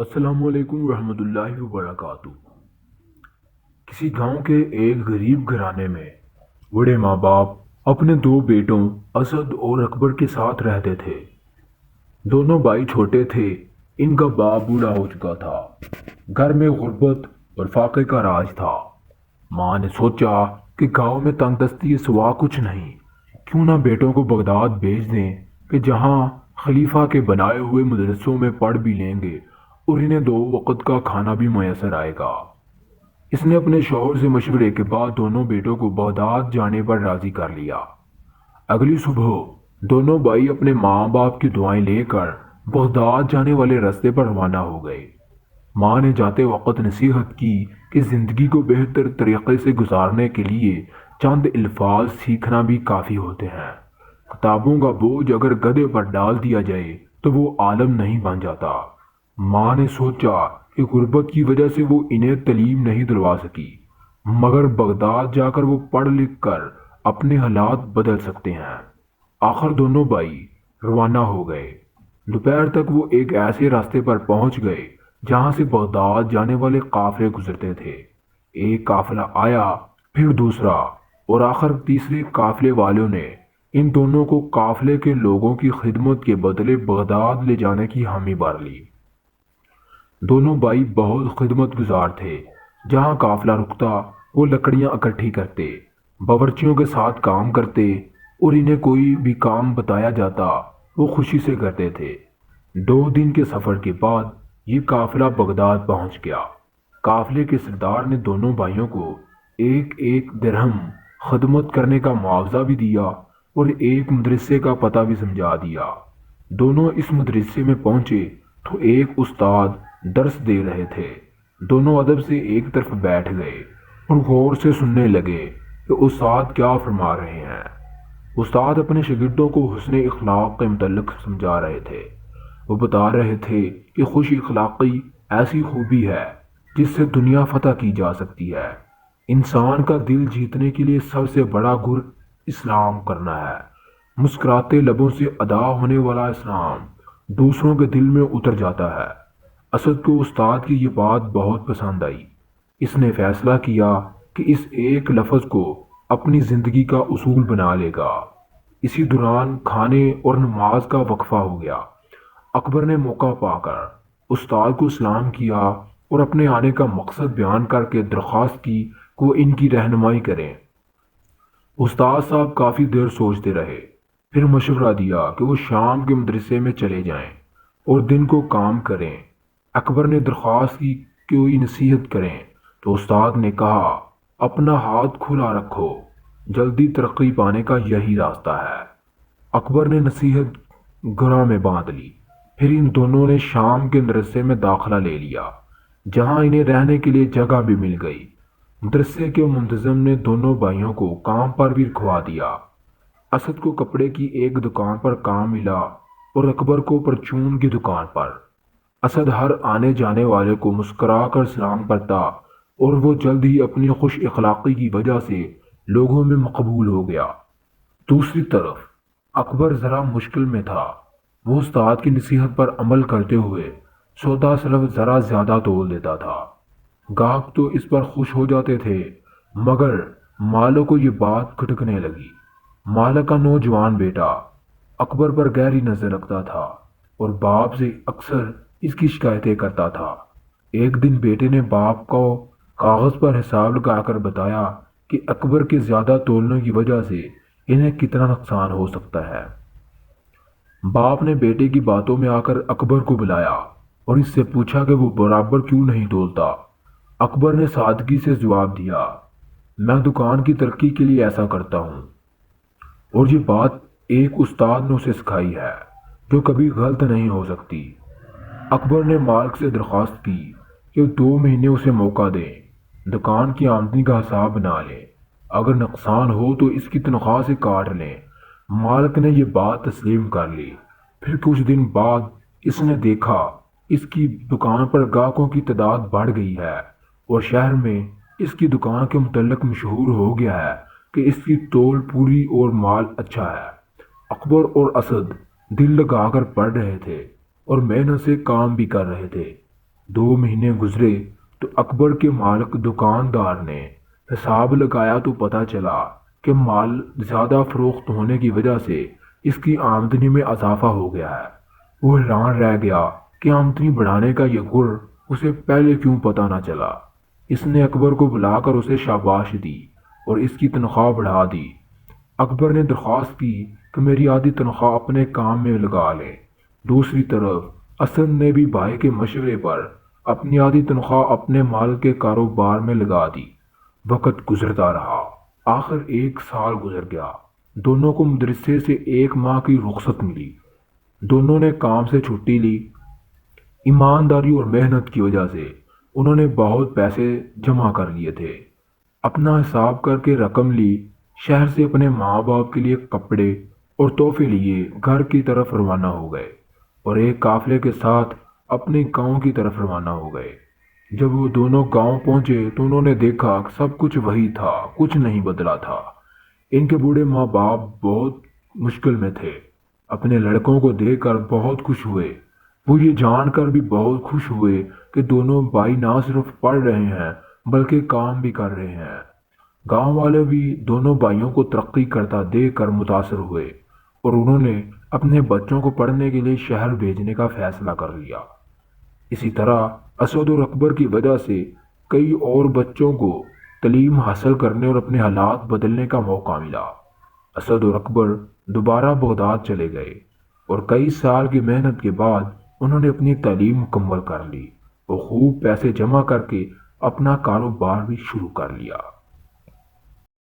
السلام علیکم ورحمۃ اللہ وبرکاتہ۔ کسی گاؤں کے ایک غریب گھرانے میں بوڑھے ماں باپ اپنے دو بیٹوں اسد اور اکبر کے ساتھ رہتے تھے۔ دونوں بھائی چھوٹے تھے، ان کا باپ بوڑھا ہو چکا تھا۔ گھر میں غربت اور فاقے کا راج تھا۔ ماں نے سوچا کہ گاؤں میں تنگ دستی کے سوا کچھ نہیں، کیوں نہ بیٹوں کو بغداد بھیج دیں کہ جہاں خلیفہ کے بنائے ہوئے مدرسوں میں پڑھ بھی لیں گے اور انہیں دو وقت کا کھانا بھی میسر آئے گا۔ اس نے اپنے شوہر سے مشورے کے بعد دونوں بیٹوں کو بغداد جانے پر راضی کر لیا۔ اگلی صبح دونوں بھائی اپنے ماں باپ کی دعائیں لے کر بغداد جانے والے راستے پر روانہ ہو گئے۔ ماں نے جاتے وقت نصیحت کی کہ زندگی کو بہتر طریقے سے گزارنے کے لیے چند الفاظ سیکھنا بھی کافی ہوتے ہیں۔ کتابوں کا بوجھ اگر گدھے پر ڈال دیا جائے تو وہ عالم نہیں بن جاتا۔ ماں نے سوچا کہ غربت کی وجہ سے وہ انہیں تعلیم نہیں دلوا سکی، مگر بغداد جا کر وہ پڑھ لکھ کر اپنے حالات بدل سکتے ہیں۔ آخر دونوں بھائی روانہ ہو گئے۔ دوپہر تک وہ ایک ایسے راستے پر پہنچ گئے جہاں سے بغداد جانے والے قافلے گزرتے تھے۔ ایک قافلہ آیا، پھر دوسرا، اور آخر تیسرے قافلے والوں نے ان دونوں کو قافلے کے لوگوں کی خدمت کے بدلے بغداد لے جانے کی حامی بھر لی۔ دونوں بھائی بہت خدمت گزار تھے۔ جہاں قافلہ رکتا وہ لکڑیاں اکٹھی کرتے، باورچیوں کے ساتھ کام کرتے، اور انہیں کوئی بھی کام بتایا جاتا وہ خوشی سے کرتے تھے۔ 2 دن کے سفر کے بعد یہ قافلہ بغداد پہنچ گیا۔ قافلے کے سردار نے دونوں بھائیوں کو ایک ایک درہم خدمت کرنے کا معاوضہ بھی دیا اور ایک مدرسے کا پتہ بھی سمجھا دیا۔ دونوں اس مدرسے میں پہنچے تو ایک استاد درس دے رہے تھے۔ دونوں ادب سے ایک طرف بیٹھ گئے اور غور سے سننے لگے کہ استاد کیا فرما رہے ہیں۔ استاد اپنے شاگردوں کو حسن اخلاق کے متعلق سمجھا رہے تھے۔ وہ بتا رہے تھے کہ خوش اخلاقی ایسی خوبی ہے جس سے دنیا فتح کی جا سکتی ہے۔ انسان کا دل جیتنے کے لیے سب سے بڑا گر اسلام کرنا ہے۔ مسکراتے لبوں سے ادا ہونے والا اسلام دوسروں کے دل میں اتر جاتا ہے۔ اسد کو استاد کی یہ بات بہت پسند آئی۔ اس نے فیصلہ کیا کہ اس ایک لفظ کو اپنی زندگی کا اصول بنا لے گا۔ اسی دوران کھانے اور نماز کا وقفہ ہو گیا۔ اکبر نے موقع پا کر استاد کو سلام کیا اور اپنے آنے کا مقصد بیان کر کے درخواست کی کہ وہ ان کی رہنمائی کریں۔ استاد صاحب کافی دیر سوچتے رہے، پھر مشورہ دیا کہ وہ شام کے مدرسے میں چلے جائیں اور دن کو کام کریں۔ اکبر نے درخواست کی کہ کوئی نصیحت کریں تو استاد نے کہا، اپنا ہاتھ کھلا رکھو، جلدی ترقی پانے کا یہی راستہ ہے۔ اکبر نے نصیحت گراں میں باندھ لی۔ پھر ان دونوں نے شام کے مدرسے میں داخلہ لے لیا، جہاں انہیں رہنے کے لیے جگہ بھی مل گئی۔ مدرسے کے منتظم نے دونوں بھائیوں کو کام پر بھی رکھوا دیا۔ اسد کو کپڑے کی ایک دکان پر کام ملا اور اکبر کو پرچون کی دکان پر۔ اسد ہر آنے جانے والے کو مسکرا کر سلام کرتا اور وہ جلد ہی اپنی خوش اخلاقی کی وجہ سے لوگوں میں مقبول ہو گیا۔ دوسری طرف اکبر ذرا مشکل میں تھا۔ وہ استاد کی نصیحت پر عمل کرتے ہوئے سودا صرف ذرا زیادہ تول دیتا تھا۔ گاہک تو اس پر خوش ہو جاتے تھے، مگر مالک کو یہ بات کھٹکنے لگی۔ مالک کا نوجوان بیٹا اکبر پر گہری نظر رکھتا تھا اور باپ سے اکثر اس کی شکایتیں کرتا تھا۔ ایک دن بیٹے نے باپ کو کاغذ پر حساب لگا کر بتایا کہ اکبر کے زیادہ تولنے کی وجہ سے انہیں کتنا نقصان ہو سکتا ہے۔ باپ نے بیٹے کی باتوں میں آ کر اکبر کو بلایا اور اس سے پوچھا کہ وہ برابر کیوں نہیں تولتا۔ اکبر نے سادگی سے جواب دیا، میں دکان کی ترقی کے لیے ایسا کرتا ہوں، اور یہ بات ایک استاد نے اسے سکھائی ہے جو کبھی غلط نہیں ہو سکتی۔ اکبر نے مالک سے درخواست کی کہ 2 مہینے اسے موقع دیں، دکان کی آمدنی کا حساب بنا لیں، اگر نقصان ہو تو اس کی تنخواہ سے کاٹ لیں۔ مالک نے یہ بات تسلیم کر لی۔ پھر کچھ دن بعد اس نے دیکھا اس کی دکان پر گاہکوں کی تعداد بڑھ گئی ہے اور شہر میں اس کی دکان کے متعلق مشہور ہو گیا ہے کہ اس کی تول پوری اور مال اچھا ہے۔ اکبر اور اسد دل لگا کر پڑھ رہے تھے اور محنت سے کام بھی کر رہے تھے۔ 2 مہینے گزرے تو اکبر کے مالک دکاندار نے حساب لگایا تو پتہ چلا کہ مال زیادہ فروخت ہونے کی وجہ سے اس کی آمدنی میں اضافہ ہو گیا ہے۔ وہ حیران رہ گیا کہ آمدنی بڑھانے کا یہ گر اسے پہلے کیوں پتہ نہ چلا۔ اس نے اکبر کو بلا کر اسے شاباش دی اور اس کی تنخواہ بڑھا دی۔ اکبر نے درخواست کی کہ میری آدھی تنخواہ اپنے کام میں لگا لے۔ دوسری طرف اسد نے بھی بھائی کے مشورے پر اپنی آدھی تنخواہ اپنے مال کے کاروبار میں لگا دی۔ وقت گزرتا رہا، آخر 1 سال گزر گیا۔ دونوں کو مدرسے سے 1 ماہ کی رخصت ملی۔ دونوں نے کام سے چھٹی لی۔ ایمانداری اور محنت کی وجہ سے انہوں نے بہت پیسے جمع کر لیے تھے۔ اپنا حساب کر کے رقم لی، شہر سے اپنے ماں باپ کے لیے کپڑے اور تحفے لیے گھر کی طرف روانہ ہو گئے اور ایک قافلے کے ساتھ اپنے گاؤں کی طرف روانہ ہو گئے۔ جب وہ دونوں گاؤں پہنچے تو انہوں نے دیکھا کہ سب کچھ وہی تھا، کچھ نہیں بدلا تھا۔ ان کے بوڑھے ماں باپ بہت مشکل میں تھے۔ اپنے لڑکوں کو دیکھ کر بہت خوش ہوئے۔ وہ یہ جان کر بھی بہت خوش ہوئے کہ دونوں بھائی نہ صرف پڑھ رہے ہیں بلکہ کام بھی کر رہے ہیں۔ گاؤں والے بھی دونوں بھائیوں کو ترقی کرتا دیکھ کر متاثر ہوئے اور انہوں نے اپنے بچوں کو پڑھنے کے لیے شہر بھیجنے کا فیصلہ کر لیا۔ اسی طرح اسد اور اکبر کی وجہ سے کئی اور بچوں کو تعلیم حاصل کرنے اور اپنے حالات بدلنے کا موقع ملا۔ اسد اور اکبر دوبارہ بغداد چلے گئے اور کئی سال کی محنت کے بعد انہوں نے اپنی تعلیم مکمل کر لی اور خوب پیسے جمع کر کے اپنا کاروبار بھی شروع کر لیا۔